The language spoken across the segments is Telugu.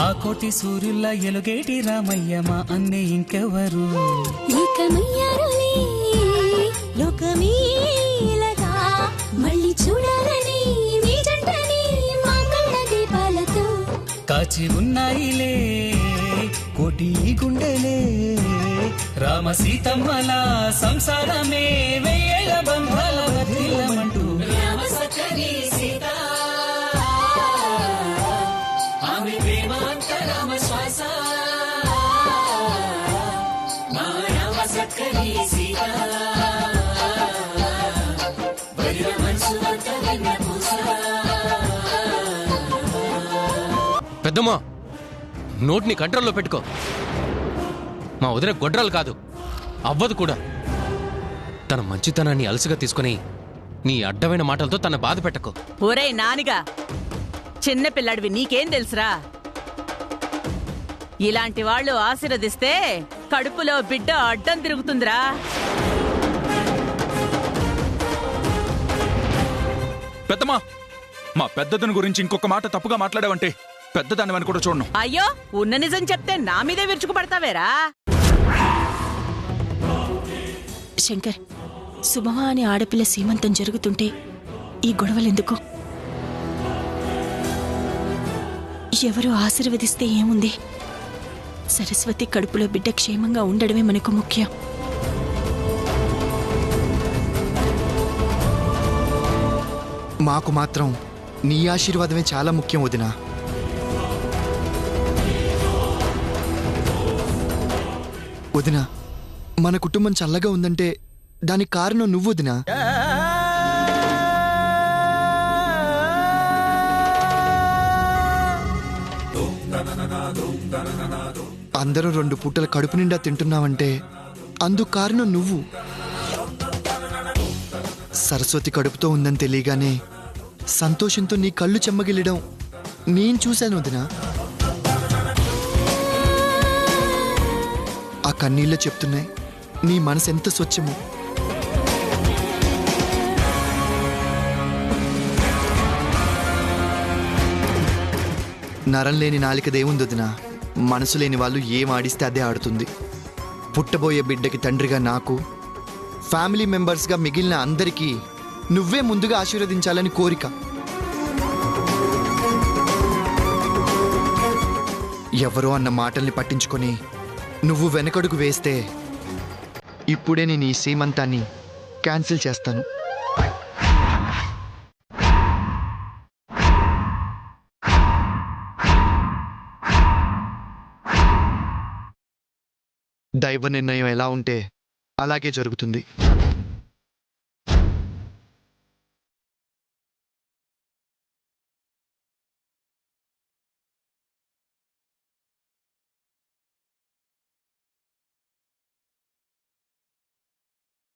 ఆ కోటి సూర్యుల ఎలుగేటి రామయ్య మా అన్నే ఇంకెవరు లోకమీలగా మళ్ళీ చూడాలని మీ జంటని మా కళ్ళ దీపాలతో కాచి ఉన్నాయిలే కోటి గుండెలే రామ సీతమ్మల సంసారమే వెయ్యేళ్ళ బంధాల వర్ధిల్లమంటూ రామ సఖి సీత ఆమె ప్రేమాంత రామ శ్వాస మా రామ సఖి సీత బలిర మనసు అంత వెన్న పూస. పెద్దమ్మా, నోటిని కంట్రోల్లో పెట్టుకో. మా వదిన గొడ్రాలు కాదు, అవ్వదు కూడా. తన మంచితనాన్ని అలసిగా తీసుకుని నీ అడ్డమైన మాటలతో తన బాధ పెట్టకు. ఒరే నానిగా, చిన్నపిల్లాడివి నీకేం తెలుసురా? ఇలాంటి వాళ్ళు ఆశీర్వదిస్తే కడుపులో బిడ్డ అడ్డం తిరుగుతుందిరా. పెద్దమ్మా, మా పెద్దదని గురించి ఇంకొక మాట తప్పుగా మాట్లాడావంటే పెద్దదానివని కూడా చూడను. అయ్యో, ఉన్న నిజం చెప్తే నా మీదే విరుచుకుపడతావేరా? శంకర్, శుభమా అని ఆడపిల్ల సీమంతం జరుగుతుంటే ఈ గొడవలెందుకు? ఎవరు ఆశీర్వదిస్తే ఏముంది? సరస్వతి కడుపులో బిడ్డ క్షేమంగా ఉండడమే మనకు ముఖ్యం. మాకు మాత్రం నీ ఆశీర్వాదమే చాలా ముఖ్యం వదినా. వదినా, మన కుటుంబం చల్లగా ఉందంటే దానికి కారణం నువ్వు వదినా. అందరూ 2 పూటల కడుపు నిండా తింటున్నావంటే అందుకు కారణం నువ్వు. సరస్వతి కడుపుతో ఉందని తెలియగానే సంతోషంతో నీ కళ్ళు చెమ్మగిల్లడం నేను చూశాను వదినా. ఆ కన్నీళ్ళు చెప్తున్నాయి నీ మనసు ఎంత స్వచ్ఛమో. నరం లేని నాలికదేముంది వదినా, మనసు లేని వాళ్ళు ఏం ఆడిస్తే అదే ఆడుతుంది. పుట్టబోయే బిడ్డకి తండ్రిగా నాకు, ఫ్యామిలీ మెంబర్స్గా మిగిలిన అందరికీ నువ్వే ముందుగా ఆశీర్వదించాలని కోరిక. ఎవరో అన్న మాటల్ని పట్టించుకొని నువ్వు వెనకడుగు వేస్తే ఇప్పుడే నేను ఈ సీమంతాన్ని క్యాన్సిల్ చేస్తాను. దైవ నిర్ణయం ఎలా ఉంటే అలాగే జరుగుతుంది.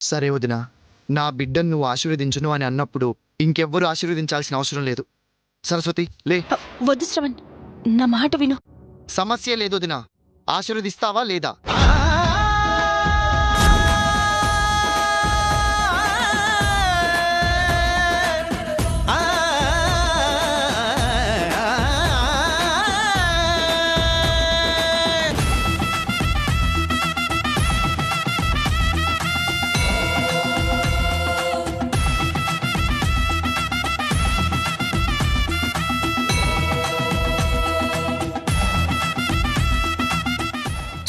సరే వదినా, నా బిడ్డను నువ్వు ఆశీర్వదించును అని అన్నప్పుడు ఇంకెవ్వరూ ఆశీర్వదించాల్సిన అవసరం లేదు. సరస్వతి లే. వద్దు శ్రవణ్, నా మాట విను. సమస్య లేదు వదినా, ఆశీర్వదిస్తావా లేదా?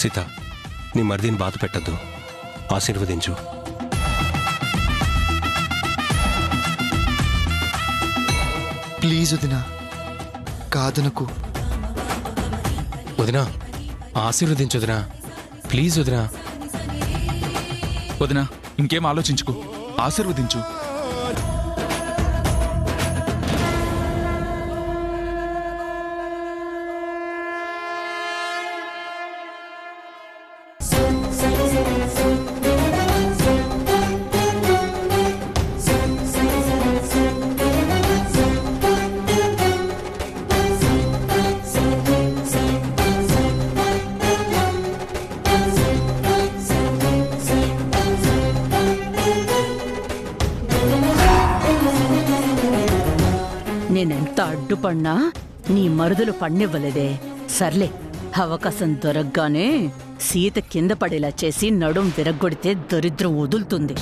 సీత, నీ మరిదిని బాధ పెట్టద్దు, ఆశీర్వదించు. ప్లీజ్ వదినా, కాదనకు. వదినా, ఆశీర్వదించు వదినా, ప్లీజ్ వదినా. వదినా, ఇంకేం ఆలోచించుకో, ఆశీర్వదించు. నేనెంత అడ్డుపడినా నీ మరుదులు పన్నివ్వలేదే. సర్లే, అవకాశం దొరకగానే సీత కింద పడేలా చేసి నడుం విరగ్గొడితే దరిద్రం వదులుతుంది.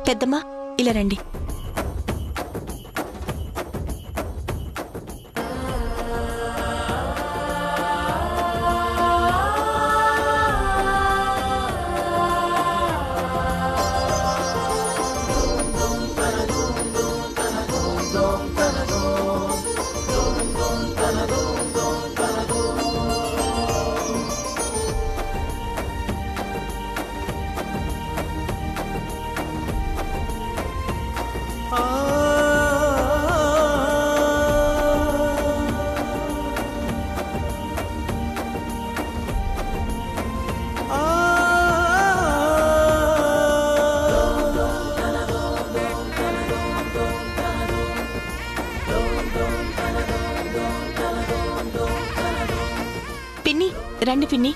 పెద్దమ్మా, ఇలా రండి. పిన్ని, రండి పిన్ని.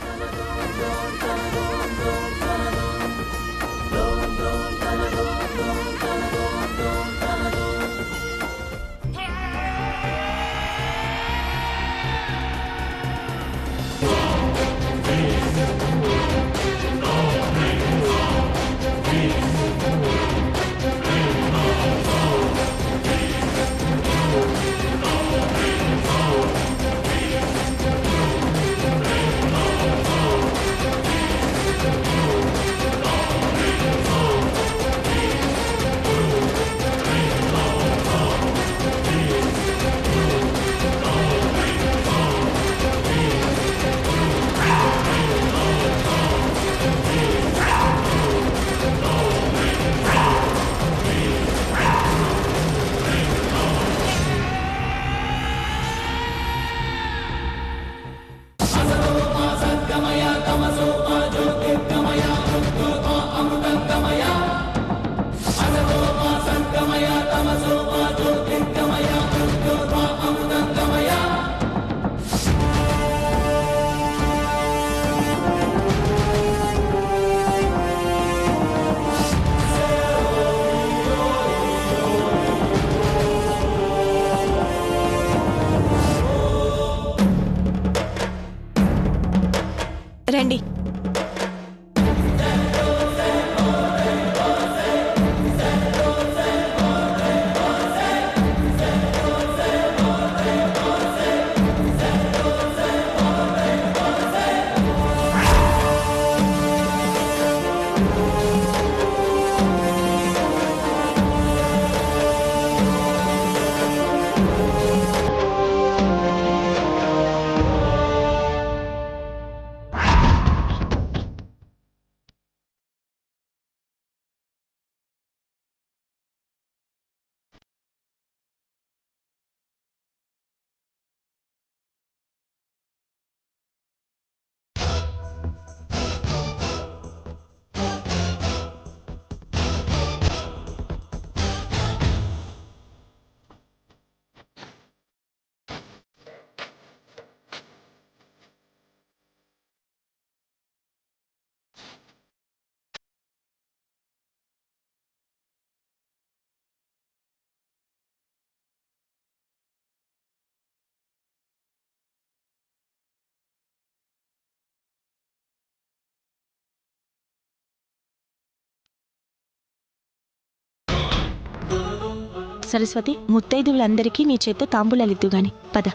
సరస్వతి, ముత్తైదువులందరికీ నీ చేత్తో తాంబూలాలిద్దు గాని పద.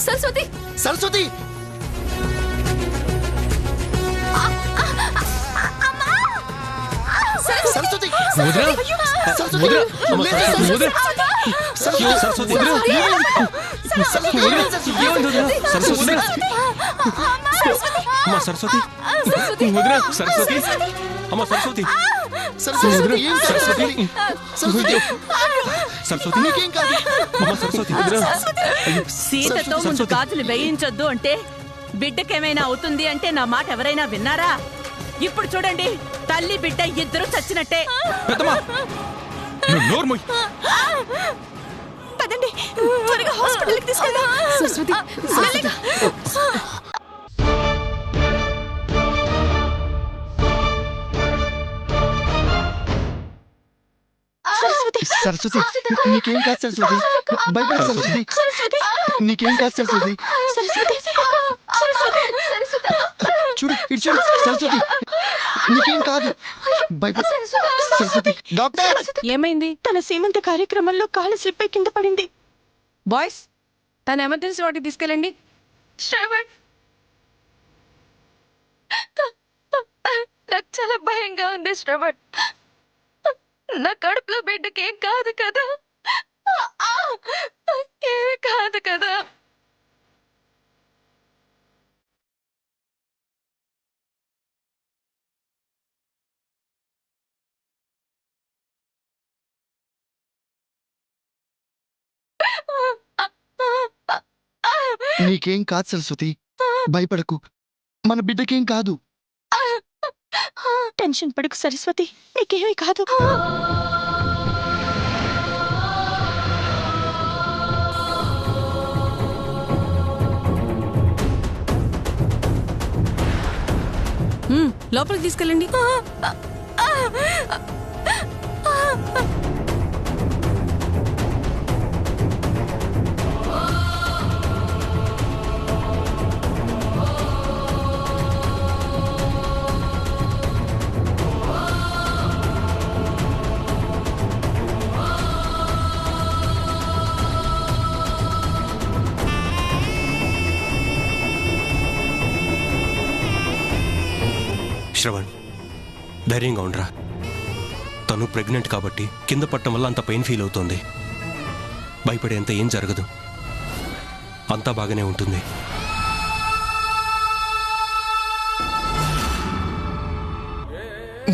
సరస్వతి, సరస్వతి సరస్వతి వదినా? సరస్వతి వదినా? అమ్మ, లేదు, వదినా? సరస్వతి సరస్వతి సరస్వతి ఏమైంది వదినా? సరస్వతి? అమ్మ సరస్వతి వదినా? సరస్వతి అమ్మ సరస్వతి సరస్వతి ఏం కాదు, సరస్వతి సరస్వతి సరస్వతి నీకేం కాదు అమ్మ సరస్వతి సీతతో ముందు గాజులు వేయించొద్దు అంటే బిడ్డకేమైనా అవుతుంది అంటే నా మాట ఎవరైనా విన్నారా? ఇప్పుడు చూడండి, తల్లి బిడ్డ ఇద్దరు చచ్చినట్టే. పెద్దమ్మా నువ్వు నోరు మూయ్. పదండి, త్వరగా హాస్పిటల్కి తీసుకెళ్దాం. సరస్వతి, మెల్లగా. సరస్వతి నీకేం కాదు సరస్వతి భయపడ సరస్వతి నీకేం కాదు సరస్వతి చూడు ఇటు చూడు సరస్వతి నీకేం కాదు భయపడ సరస్వతి డాక్టర్ ఏమైంది? తన సీమంత కార్యక్రమంలో కాలు స్లిప్ అయి కింద పడింది. బాయ్స్, తన ఎమర్జెన్సీ వాటికి తీసుకెళ్ళండి. శ్రవణ్, నాకు చాలా భయంగా ఉంది శ్రవణ్. నా కడుపులో బిడ్డకి ఏం కాదు కదా? ఏమీ కాదు కదా? నీకేం కాదు సరస్వతి భయపడకు మన బిడ్డకేం కాదు టెన్షన్ పడకు సరస్వతి, నీకేమీ కాదు. లోపలికి తీసుకెళ్ళండి. శ్రవణ్ ధైర్యంగా ఉండరా. తను ప్రెగ్నెంట్ కాబట్టి కింద పట్టడం వల్ల అంత పెయిన్ ఫీల్ అవుతోంది. భయపడేంత ఏం జరగదు, అంతా బాగానే ఉంటుంది.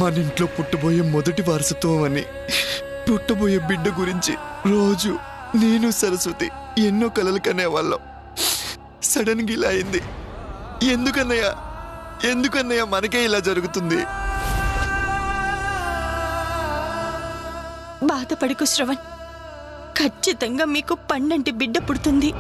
మన ఇంట్లో పుట్టబోయే మొదటి వారసత్వం అని పుట్టబోయే బిడ్డ గురించి రోజు నేను సరస్వతి ఎన్నో కలలు కనేవాళ్ళం. సడన్ గా ఇలా అయింది. ఎందుకన్నయ్య మనకే ఇలా జరుగుతుంది? బాధపడకు శ్రవణ్, ఖచ్చితంగా మీకు పండంటి బిడ్డ పుడుతుంది.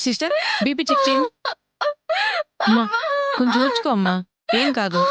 సిస్టర్ బీపీ చెక్ చేయండి. అమ్మా కొంచెం ఓర్చుకో అమ్మా, ఏం కాదు.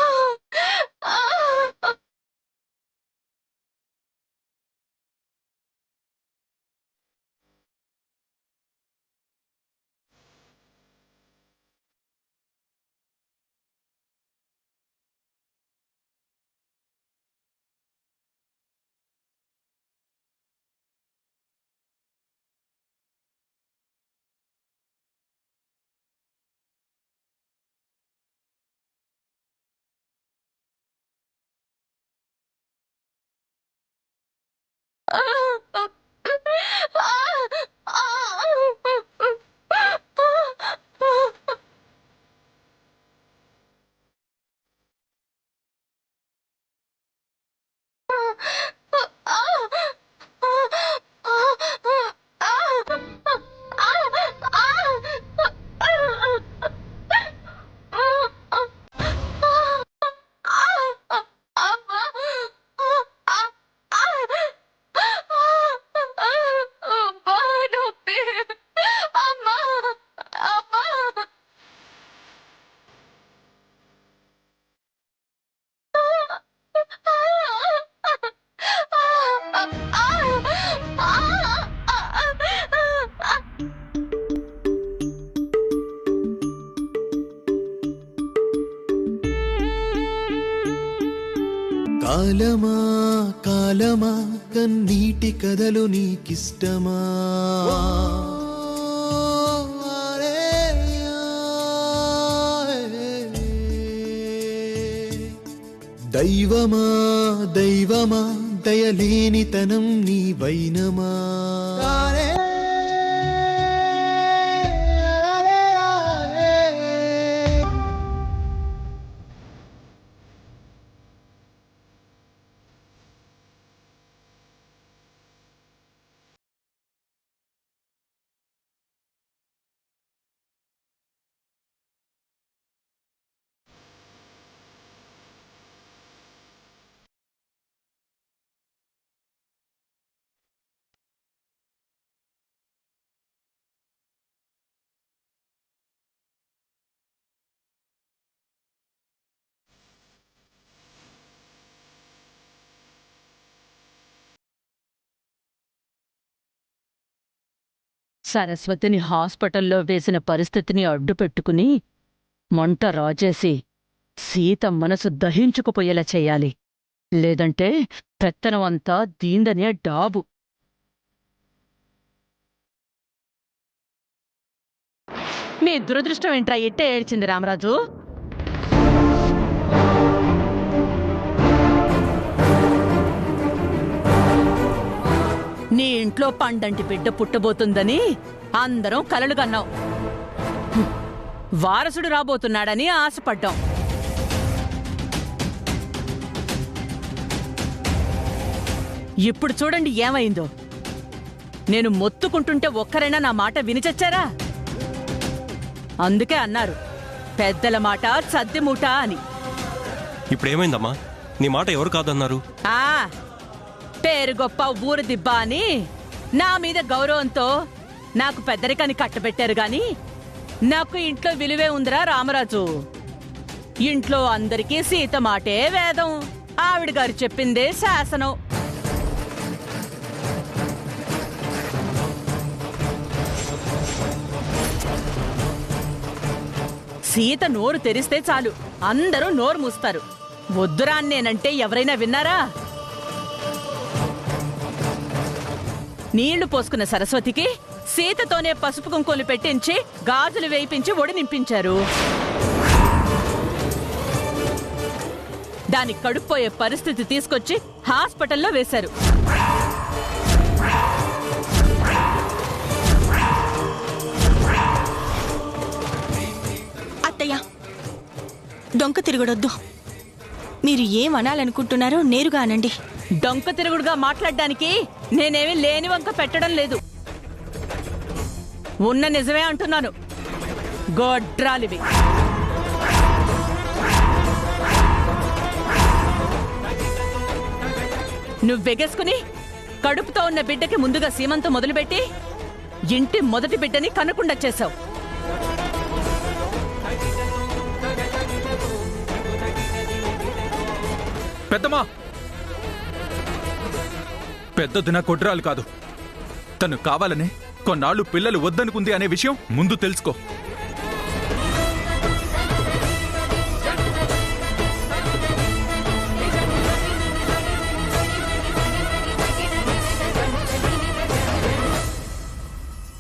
కాలమా కాలమా కన్నీటి కథలు నీకిష్టమా? దైవమా దైవమా దయలేనితనం నీ వైనమా? సరస్వతిని హాస్పిటల్లో వేసిన పరిస్థితిని అడ్డుపెట్టుకుని మంట రాజేసి సీత మనసు దహించుకుపోయేలా చెయ్యాలి. లేదంటే పెత్తనమంతా దీందనే డాబు. మీ దురదృష్టం ఏంట్రా ఇట్టే ఏడ్చింది రామరాజు? నీ ఇంట్లో పండంటి బిడ్డ పుట్టబోతుందని అందరం కలలు కన్నాం. వారసుడు రాబోతున్నాడని ఆశపడ్డాం. ఇప్పుడు చూడండి ఏమైందో. నేను మొత్తుకుంటుంటే ఒక్కరైనా నా మాట వినిచచ్చారా? అందుకే అన్నారు పెద్దల మాట సద్దిమూట అని. ఇప్పుడేమైందమ్మా? నీ మాట ఎవరు కాదన్నారు? పేరు గొప్ప ఊరు దిబ్బా అని నా మీద గౌరవంతో నాకు పెద్దరికాన్ని కట్టబెట్టారు గాని నాకు ఇంట్లో విలువే ఉందిరా రామరాజు. ఇంట్లో అందరికీ సీత మాటే వేదం, ఆవిడ గారు చెప్పిందే శాసనం. సీత నోరు తెరిస్తే చాలు అందరూ నోరు మూస్తారు. వద్దురా నేనంటే ఎవరైనా విన్నారా? నీళ్లు పోసుకున్న సరస్వతికి సీతతోనే పసుపు కుంకుమలు పెట్టించి గాజులు వేయించి ఒడి నింపించారు. దాని కడుపుపోయే పరిస్థితి తీసుకొచ్చి హాస్పిటల్లో వేశారు. అత్తయ్య, డొంక తిరగడొద్దు. మీరు ఏమనాలనుకుంటున్నారో నేరుగా అనండి. డొంక తిరుగుడుగా మాట్లాడడానికి నేనేమీ లేని వంక పెట్టడం లేదు. ఉన్న నిజమే అంటున్నాను. గొడ్రాలివి. నువ్వెగేసుకుని కడుపుతో ఉన్న బిడ్డకి ముందుగా సీమంతో మొదలుపెట్టి ఇంటి మొదటి బిడ్డని కనకుండా చేశావు. పెద్దమ్మా, పెద్దదిన కొడ్రాలు కాదు. తను కావాలనే కొన్నాళ్ళు పిల్లలు వద్దనుకుంది అనే విషయం ముందు తెలుసుకో.